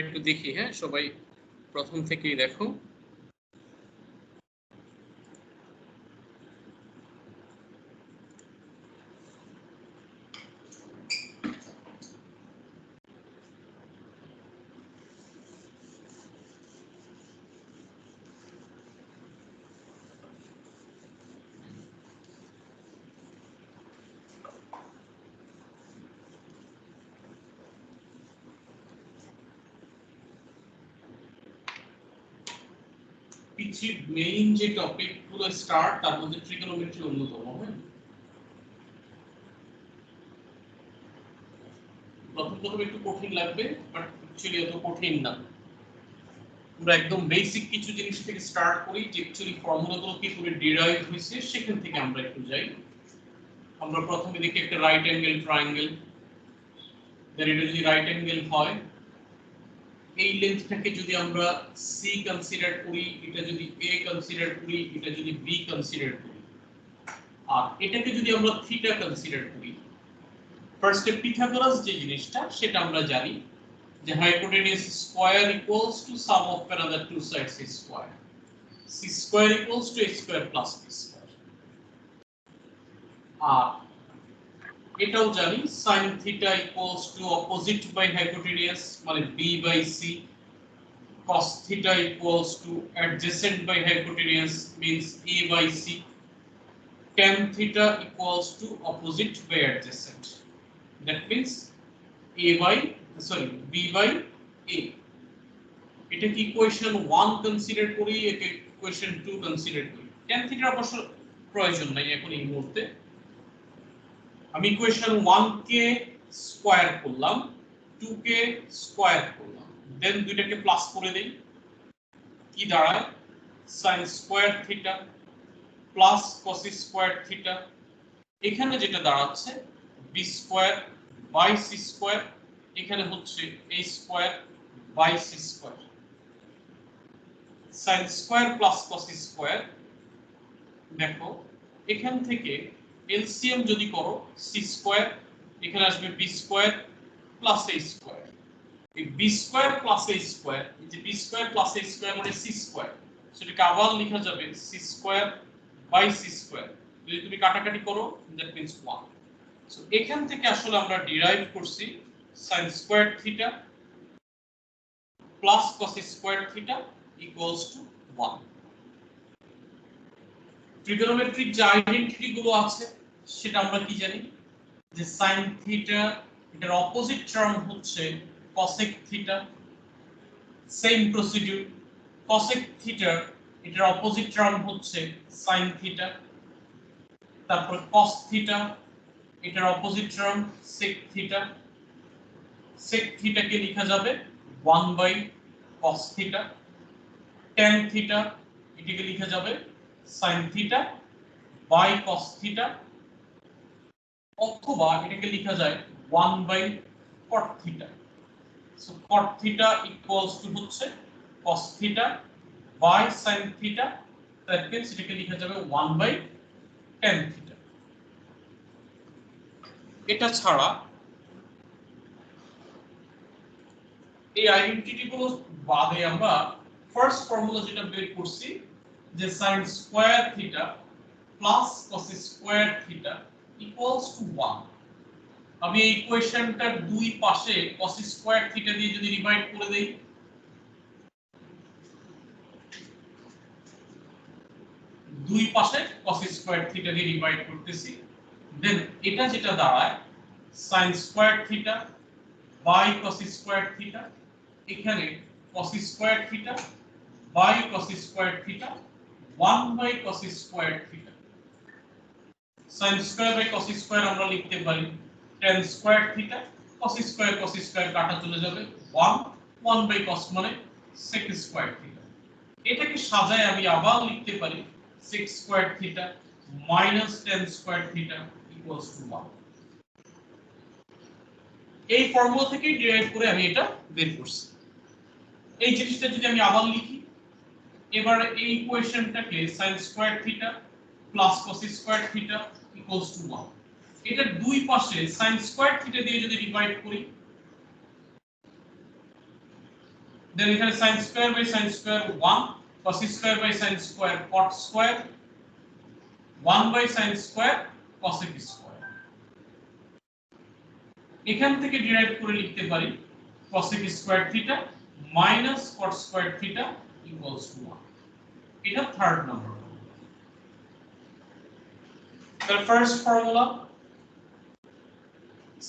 একটু দেখি, হ্যাঁ সবাই প্রথম থেকেই দেখো। পিছিয়ে মেইন যে টপিকগুলো স্টার্ট তার মধ্যে ট্রিগোনোমেট্রি অন্যতম। হ্যাঁ, প্রথম একটু কঠিন লাগবে, বাট অ্যাকচুয়ালি অত কঠিন না। আমরা একদম বেসিক কিছু জিনিস থেকে স্টার্ট করি, যে অ্যাকচুয়ালি ফর্মুলাগুলো কি করে ডিরাইভ হয়েছে সেখান থেকে আমরা একটু যাই। আমরা প্রথমে দেখি একটা রাইট অ্যাঙ্গেল ট্রায়াঙ্গেল। দেন এটা যদি রাইট অ্যাঙ্গেল হয়, এই লেন্থটাকে যদি আমরা সি কনসিডার করি, এটা যদি এ কনসিডার করি, এটা যদি বি কনসিডার করি, আর এটাকে যদি আমরা থিটা কনসিডার করি, ফার্স্টে পিথাগোরাস যে জিনিসটা সেটা আমরা জানি যে hypotenuse square equals to sum of another two sides is square. C square equals to a square plus b square. আর এটাও জানি sin theta equals to opposite by hypotenuse মানে b by c, cos theta equals to adjacent by hypotenuse means a by c, tan theta equals to opposite by adjacent, that means b by a. এটা কি equation 1 consider করি, এটা equation 2 consider করি। tan theta অবশ্য প্রয়োজন নাই এখন এই মুহূর্তে। আমি ইকুয়েশন 1 কে স্কয়ার করলাম, 2 কে স্কয়ার করলাম, দেন দুইটাকে প্লাস করে দেই, কি দাঁড়ায় sin square theta plus cos square theta. এখানে যেটা দাঁড়াচ্ছে b square by c square, এখানে হচ্ছে a square by c square. sin square plus cos square, দেখো এখান থেকে এলসিএম যদি করো c স্কয়ার, এখানে আসবে b square plus a square. এই b square plus a square, এই যে b square plus a square মানে c স্কয়ার, সেটাকে আবার লেখা যাবে c square by c square. যদি তুমি কাটাকাটি করো দ্যাট মিন্স 1। সো এখান থেকে আসলে আমরা ডিরাইভ করছি sin square theta plus cos square theta equals to 1। Trigonometric যে আইডেন্টিটি গুলো আছে সেটা আমরা কি জানি, যে sin থিটা এটার অপোজিট টার্ম হচ্ছে cosec theta, same procedure. cosec theta এটার অপোজিট টার্ম হচ্ছে sin থিটা, তারপর cos থিটা এটার opposite term sec theta. sec থিটাকে লেখা যাবে 1 by cos theta. tan theta এটাকে লেখা যাবে sin theta by cos theta, অথবা এটাকে লেখা যায় 1 by cot theta. So cot theta equals to হচ্ছে cos theta by sin theta, that means এটাকে লেখা যাবে 1 বাই tan থিটা। এটা ছাড়া এই আইডেন্টিটি গুলো বাদে আমরা ফার্স্ট ফর্মুলা যেটা বের করছি যে sin square theta plus cos square theta equals to 1। আমি এই ইকুয়েশনটার দুই পাশে cos স্কয়ার থিটা দিয়ে যদি ডিভাইড করে দেই, দুই পাশে cos স্কয়ার থিটা দিয়ে ডিভাইড করতেছি, দেন এটা যেটা দাঁড়ায় sin square theta by cos square theta, এখানে cos square theta by cos square theta 1 by cos square theta. sin square by cos square আমরা লিখতে পারি tan square theta, cos square কাটা চলে যাবে 1, 1 বাই cos মানে sec স্কয়ার থিটা। এটাকে সাজায় আমি আবার লিখতে পারি sec square theta minus tan square theta equals to 1। এই ফর্মুলা থেকে ডিরাইভ করে আমি এটা বের করছি। এই জিনিসটা যদি আমি আবার লিখি, এবারে এই ইকুয়েশনটাকে sin square theta plus cos square theta equals to 1, এটা দুই পাশে sin স্কয়ার থিটা দিয়ে যদি ডিভাইড করি, দেন এখানে sin square by sin square 1 cos square by sin square cot square 1 by sin square cosec square. এখান থেকে ডিরাইভ করে লিখতে পারি cosec square theta minus cot square theta equals to 1। এটা থার্ড নাম্বার। তাহলে first formula,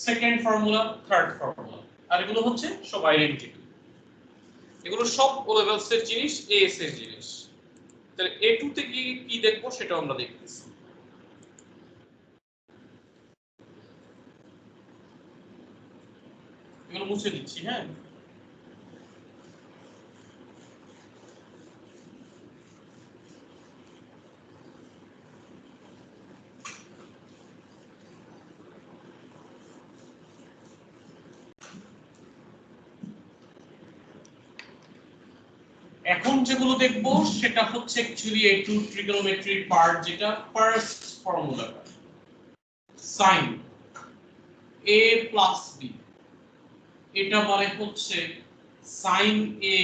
second formula, third formula, আর এগুলো হচ্ছে সব আইডেন্টিটি। এগুলো সব ও লেভেলস এর জিনিস, এএস এর জিনিস। তাহলে A2 তে কি দেখব সেটা আমরা দেখতেছি। এগুলো মুছে দিচ্ছি। হ্যাঁ, এখন যেগুলো দেখব সেটা হচ্ছে অ্যাকচুয়ালি A2 ট্রিগোনোমেট্রির পার্ট, যেটা ফার্স্ট ফর্মুলাটা sin A প্লাস B। এটা মানে হচ্ছে sin A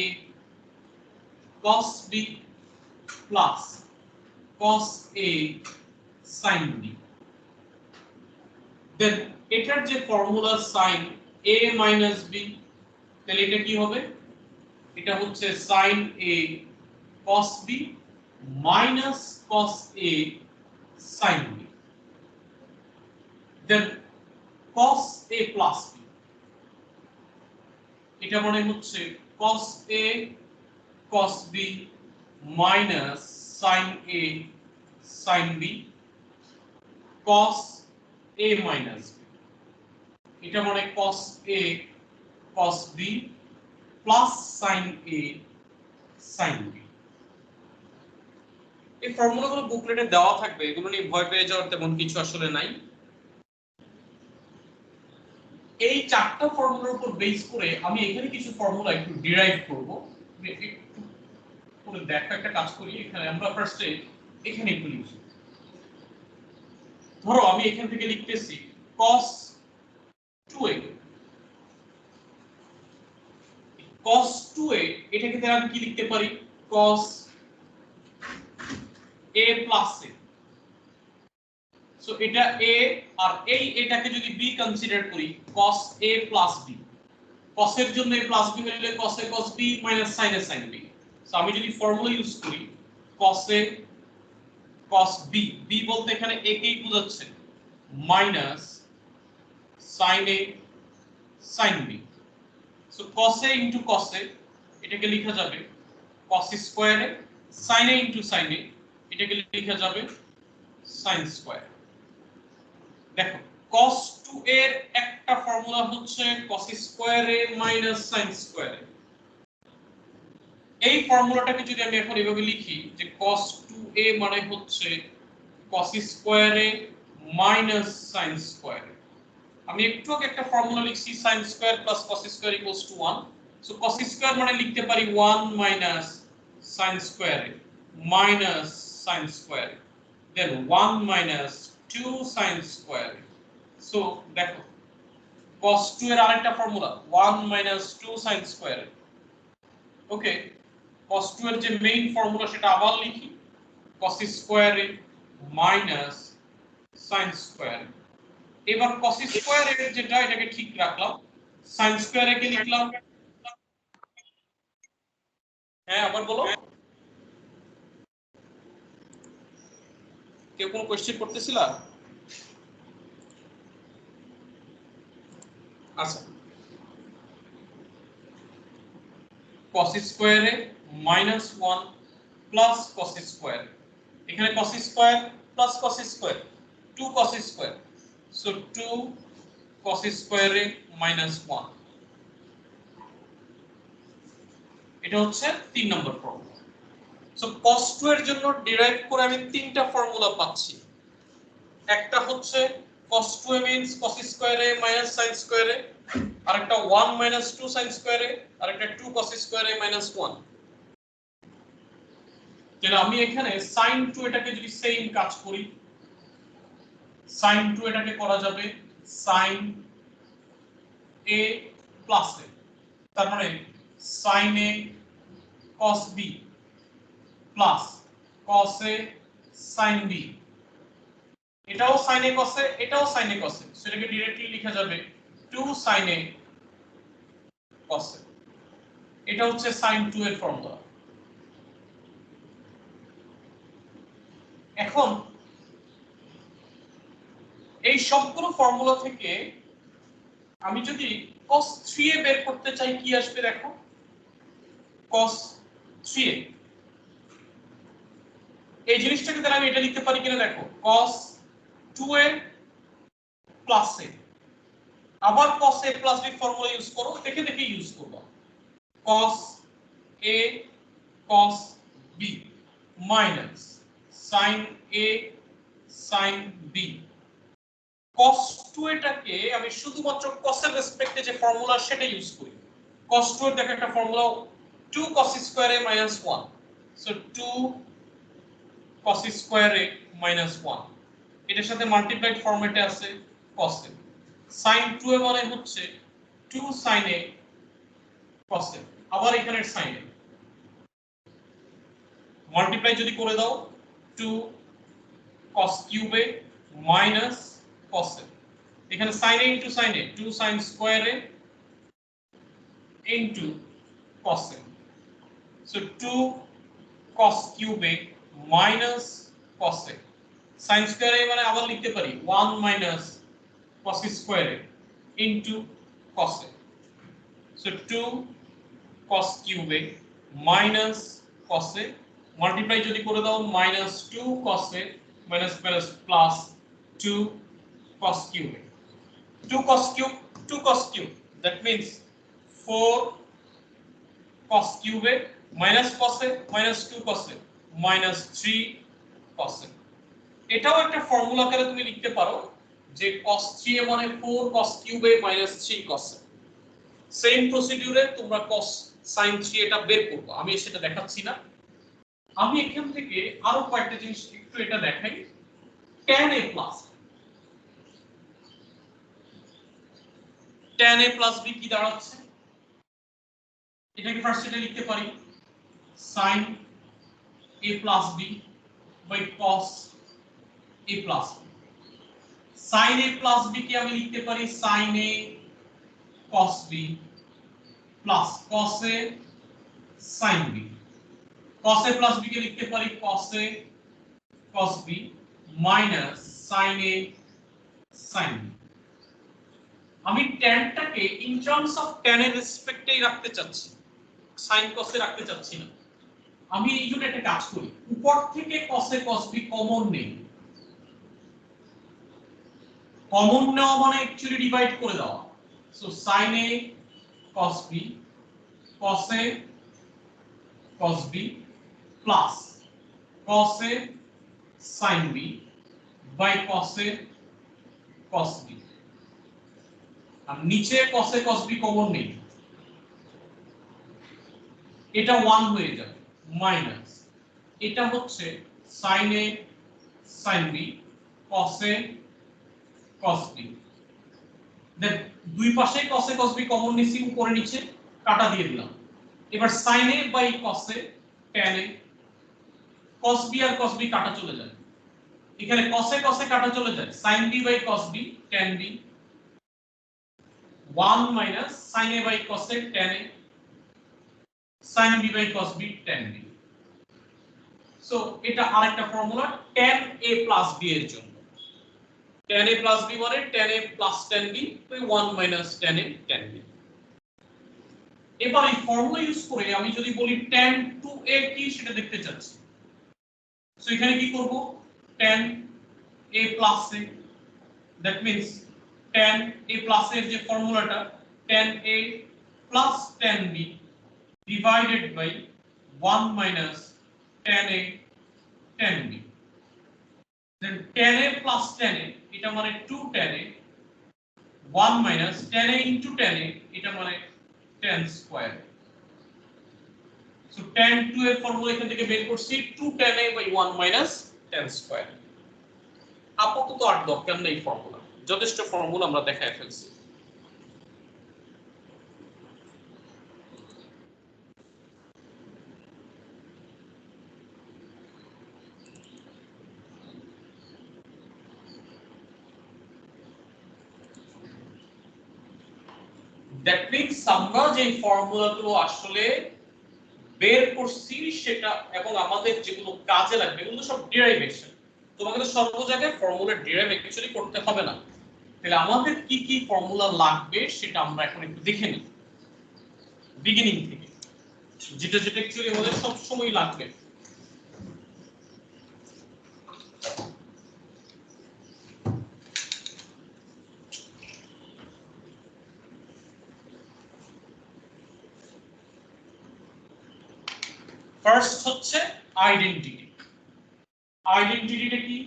cos B plus cos A sin B। দেন এটার যে formula sin A minus B, তাহলে এটা কি হবে? এটা হচ্ছে sin A cos B minus cos A sin B। Then cos A plus B, এটা মানে হচ্ছে cos A cos B minus sin A sin B cos A minus B, এটা মানে cos A cos B plus sin A sin B। এই ফর্মুলাগুলো বুকলেটে দেওয়া থাকবে, এগুলো নিয়ে ভয় পেয়ে যাওয়ার তেমন কিছু আসলে নাই। এই চারটা ফর্মুলার উপর বেস করে আমি এখানে কিছু ফর্মুলা একটু ডিরাইভ করব। একটু করে দেখো, একটা কাজ করি। এখানে আমরা ফার্স্টে এখানে একটু লিখি। ধরো আমি এখান থেকে লিখতেছি cos 2a। cos 2a এটাকে তাহলে আমি কি লিখতে পারি? cos a plus a। So এটা a, আর এটাকে যদি b কনসিডার করি cos a plus b। cos এর জন্য a plus b হলে cos a cos b minus sin a sin b। So আমি যদি ফর্মুলা ইউজ করি cos a cos b, b বলতে এখানে a কেই বোঝাচ্ছে, minus sin a sin b। So cos a into cos a এটাকে লেখা যাবে cos square a, sin a into sin a এটাকে লেখা যাবে sin স্কয়ার। দেখো cos 2 এর একটা ফর্মুলা হচ্ছে cos square a minus sin square a। এই ফর্মুলাটাকে যদি আমি এখন এভাবে লিখি যে cos 2a মানে হচ্ছে cos square a minus sin square a। আমি একটু আগে একটা ফর্মুলা লিখছি sin square plus cos square equals to 1। So cos square মানে লিখতে পারি 1 minus sin square a minus sin square a, then 1 minus 2 sin square a। So দেখো cos 2 এর আরেকটা formula 1 minus 2 sin square a। Okay, cos 2 এর যে main formula সেটা আবার লিখি cos square a minus sin square a। এবার cos square এর যেটা এটাকে ঠিক রাখলাম, sin স্কয়ার এ কে লিখলাম। হ্যাঁ আবার বলো, কেউ কোনো কোশ্চেন করতেছিলা? আচ্ছা, cos square A minus 1 plus cos square, এখানে cos square plus cos square 2 cos square, so 2 cos square A minus 1। এটা হচ্ছে 3 নম্বর ফর্মুলা। সো cos 2 এর জন্য ডিরাইভ করে আমি তিনটা ফর্মুলা পাচ্ছি। একটা হচ্ছে cos 2a means cos square a minus sin square a, আরেকটা 1 minus 2 sin স্কয়ার a, আরেকটা 2 cos স্কয়ার a minus 1। তাহলে আমি এখানে sin 2 এটাকে যদি সেম কাজ করি, sin 2 এটাকে করা যাবে sin a plus a, তার মানে sin a cos b plus cos a sin b, এটাও sin a cos a, এটাও sin a cos a, সেটাকে डायरेक्टली লেখা যাবে 2 sin a cos a। এটা হচ্ছে sin 2 এর ফর্মুলা। এখন এই সবগুলো ফর্মুলা থেকে আমি যদি cos 3a বের করতে চাই কি আসবে দেখো, cos 3a, এই জিনিসটাকে তাহলে আমি এটা লিখতে পারি কিনা দেখো, cos 2a plus a, আবার cos a plus b formula use করো, দেখে দেখে ইউজ করবা, cos a cos b minus sin a sin b। cos 2 এটাকে আমি শুধুমাত্র cos এর রেসপেক্টে যে ফর্মুলা সেটা ইউজ করি। cos 2 এর দেখো একটা formula 2 cos square a minus 1, so 2 cos square a minus 1, এটার সাথে মাল্টিপ্লাইড ফরম্যাটে আছে cos a। sin 2a মানে হচ্ছে 2 sin a cos a, আবার এখানের sin a মাল্টিপ্লাই যদি করে দাও 2 cos cube a minus cos a, এখানে sin a into sin a 2 sin square a into cos a, so 2 cos cube a minus cos a, sin square a মানে আবার লিখতে পারি 1 minus cos square a into cos a, so 2 cos cube a minus cos a, multiply যদি করে দাও minus 2 cos a minus minus plus 2 cos cube a, 2 cos cube 2 cos cube, that means 4 cos cube a minus cos a minus 2 cos a minus 3 cos a। এটাও একটা formula আকারে তুমি লিখতে পারো যে cos 3a মানে 4 cos cube a minus 3 cos a। Same প্রসিডিউরে তোমরা cos sin 3 এটা বের করবে, আমি সেটা দেখাচ্ছি না। আমি এখান থেকে আরো কয়েকটা জিনিস একটু এটা দেখাই। tan a plus b কি দাঁড়াচ্ছে, এটাকে ফার্স্ট এটা লিখতে পারি sin a plus b by cos a plus b। sin a plus b কে আমি লিখতে পারি sin a cos b plus cos a sin b। cos a plus b কে লিখতে পারি cos a cos b minus sin a sin b। আমি tan টাকে in terms of tan এর রেসপেক্টেই রাখতে চাচ্ছি, sin cos এ রাখতে চাচ্ছি না। আমি এই জন্য একটা কাজ করি, উপর থেকে cos a cos b common নেই, কমন নেওয়া মানে অ্যাকচুয়ালি ডিভাইড করে দেওয়া, so sin a cos b cos a cos b plus cos a sin b by cos a cos b। আর নিচে cos a cos b common নেই, এটা 1 হয়ে যাবে মাইনাস এটা হচ্ছে sin a sin b cos a cos b। দেন দুই পাশে cos a cos b common নিছি, উপরে নিচে কাটা দিয়ে দিলাম। এবার sin a by cos a tan a, cos b আর cos b কাটা চলে যায়, এখানে cos a কাটা চলে যায়, sin b by cos b tan b, 1 minus sin a by cos a tan a, sin b by cos b tan b। So এটা আরেকটা formula tan a plus b এর জন্য। tan a plus b মানে tan a plus tan b, তো 1 minus tan a tan b। এবার এই formula use করে আমি যদি বলি tan 2a কি সেটা দেখতে চাচ্ছি, সো এখানে কি করব, tan a plus a, that means tan a plus এর যে ফর্মুলাটা tan a plus tan b divided by 1 minus tan a tan b, then tan a plus tan a এটা মানে 2 tan a, 1 minus tan a into tan a এটা মানে tan square, so tan 2 এর formula এখান থেকে বের করছি 2 tan a by 1 minus tan square। আপাতত আর দরকার নেই ফর্মুলা, যথেষ্ট ফর্মুলা আমরা দেখায় ফেলছি। দ্যাট মিন্স আমরা যে ফর্মুলাগুলো আসলে বের করছি সেটা এবং আমাদের যেগুলো কাজে লাগবে এগুলো সব ডেরিভেশন। তোমাকে তো সর্ব জায়গায় ফর্মুলা ডেরাইভ অ্যাকচুয়ালি করতে হবে না। তাহলে আমাদের কি কি ফর্মুলা লাগবে সেটা আমরা এখন একটু দেখে নিই বিগিনিং থেকে, যেটা যেটা অ্যাকচুয়ালি আমাদের সব সময় লাগবে। ফার্স্ট হচ্ছে আইডেন্টিটি। আইডেন্টিটিটা কি?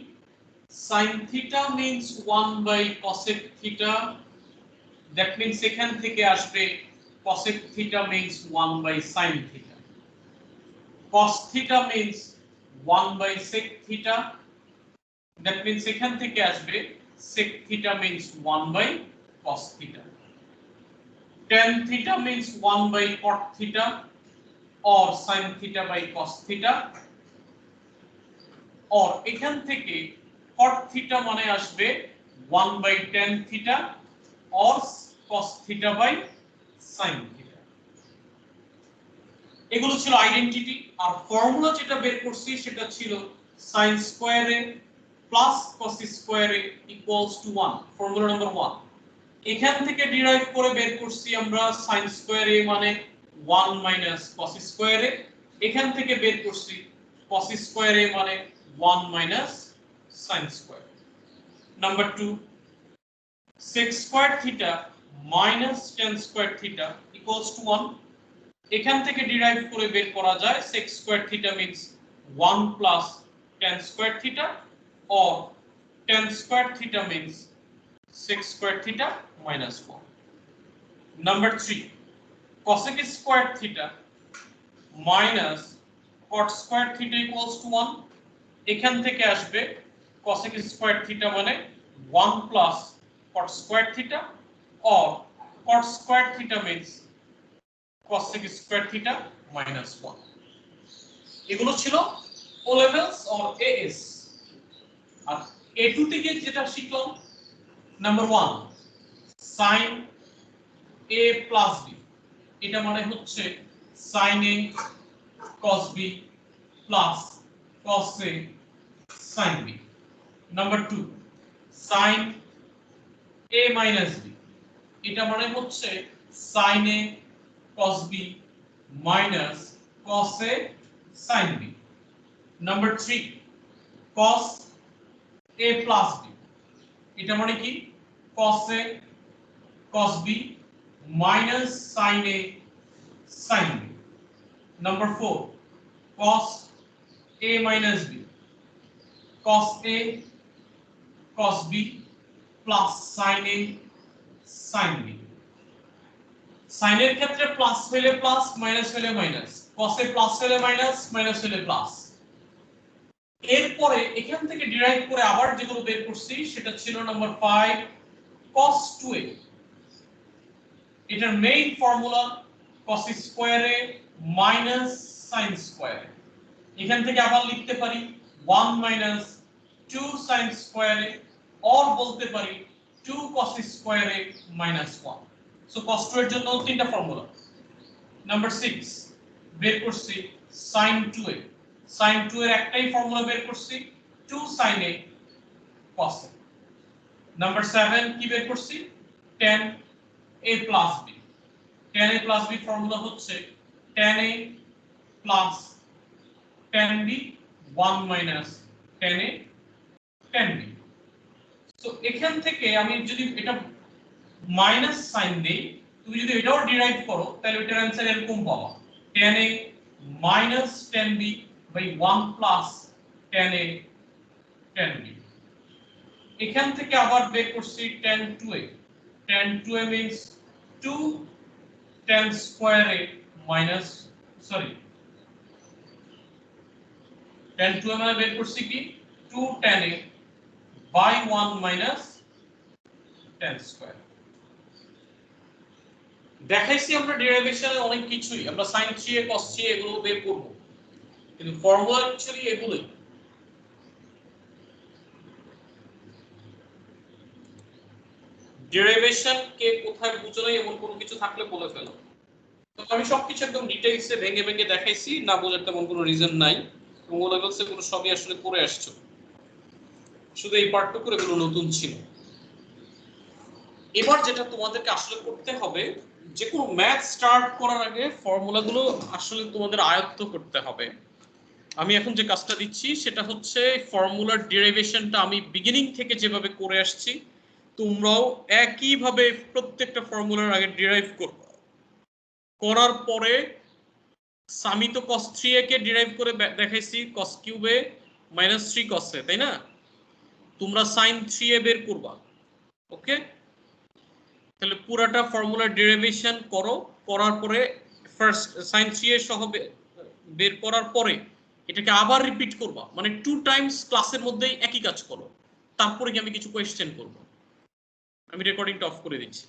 sin theta means 1 by cosec theta, that means এখান থেকে আসবে cosec theta means 1 by sin theta, cos theta means 1 by sec theta, that means এখান থেকে আসবে sec theta means 1 by cos theta, tan theta means 1 by cot theta or sin theta by cos theta, or এখান থেকে cot theta মানে আসবে 1 by tan theta or cos theta by sin theta। এগুলো ছিল identity. আর formula যেটা বের করছি সেটা ছিল sin square a plus cos square a equals to 1, formula number 1। এখান থেকে ডিরাইভ করে বের করছি আমরা sin স্কয়ার a মানে 1 মাইনাস cos স্কয়ার a, এখান থেকে বের করছি cos স্কয়ার a মানে 1 minus sin square. Number 2, sec square theta minus tan square theta equals to 1, এখান থেকে ডিরাইভ করে বের করা যায় sec square theta means 1 plus tan square theta or tan square theta means sec square theta minus 1। Number 3, cosec square theta minus cot square theta equals to 1, এখান থেকে আসবে cosec square theta মানে 1 plus cot square theta or cot square theta means cosec square theta minus 1। এগুলো ছিল O levels or AS। R A2 থেকে যেটা শিখলাম, number 1 sin A plus B, এটা মানে হচ্ছে sin A cos B plus cos A sin B। Number 2 sin A minus B, এটা মানে হচ্ছে sin A cos B minus cos A sin B। Number 3 cos A plus B, এটা মানে কি cos A cos B minus sin A sin B। Number 4 cos A minus B, cos A cos B plus sin A sin B। sin এর ক্ষেত্রে plus হলে plus, minus হলে minus, cos এ plus হলে minus, minus হলে plus. এরপরে এখান থেকে derive করে আবার যেগুলো বের করছি সেটা ছিল নাম্বার 5 cos 2a, এটার main formula cos square a minus sin square a, এখান থেকে আবার লিখতে পারি 1 minus 2 sin square a or বলতে পারি 2 cos square a minus 1। So cos 2 এর জন্য তিনটা ফর্মুলা। নাম্বার 6 বের করছি sin 2a, sin 2 এর একটাই ফর্মুলা বের করছি 2 sin a cos a। Number 7 কি বের করছি tan a plus b, tan a plus b formula হচ্ছে tan a plus tan b 1 minus tan a tan b। So এখান থেকে আমি যদি এটা মাইনাস সাইন দেই, তুমি যদি এটাও ডিরাইভ করো তাহলে এটার आंसर এরকম পাবা tan a minus tan b by 1 plus tan a tan b। এখান থেকে আবার বের করছি tan 2a, tan 2a means 2 tan square a minus tan 2a মানে বের করছি কি 2 tan a by 1 minus tan square। দেখাইছি আমরা ডেরিভেশনে অনেক কিছুই, আমরা sin 3a cos 3a এগুলো বের করব, কিন্তু ফর্মুলা অ্যাকচুয়ালি এগুলোই। ডেরিভেশন কে কোথায় বুঝো নাই এমন কোনো কিছু থাকলে বলে ফেলো। তো আমি সবকিছু একদম ডিটেইলসে ভেঙে ভেঙে দেখাইছি, না বোঝার তেমন কোনো রিজন নাই। ও লেভেলসে কোনো সবই আসলে করে আসছো, শুধু এই পার্টটুকু এগুলো নতুন ছিল। এবার যেটা তোমাদেরকে আসলে করতে হবে, যে কোনো ম্যাথ স্টার্ট করার আগে ফর্মুলাগুলো আসলে তোমাদের আয়ত্ত করতে হবে। আমি এখন যে কাজটা দিচ্ছি সেটা হচ্ছে ফর্মুলার ডেরিভেশনটা আমি বিগিনিং থেকে যেভাবে করে আসছি তোমরাও একইভাবে প্রত্যেকটা ফর্মুলার আগে ডিরাইভ করবে। করার পরে আমি তো cos 3a কে ডিরাইভ করে দেখাইছি cos কিউবে -3 cos a, তাই না? তোমরা sin 3a বের করবা। ওকে, তাহলে পুরাটা ফর্মুলার ডেরিভেশন করো, করার পরে ফার্স্ট sin 3a সহ বের করার পরে এটাকে আবার রিপিট করবা, মানে 2 টাইমস ক্লাসের মধ্যেই একই কাজ করো। তারপরে কি আমি কিছু কোয়েশ্চেন করব। আমি রেকর্ডিংটা অফ করে দিচ্ছি।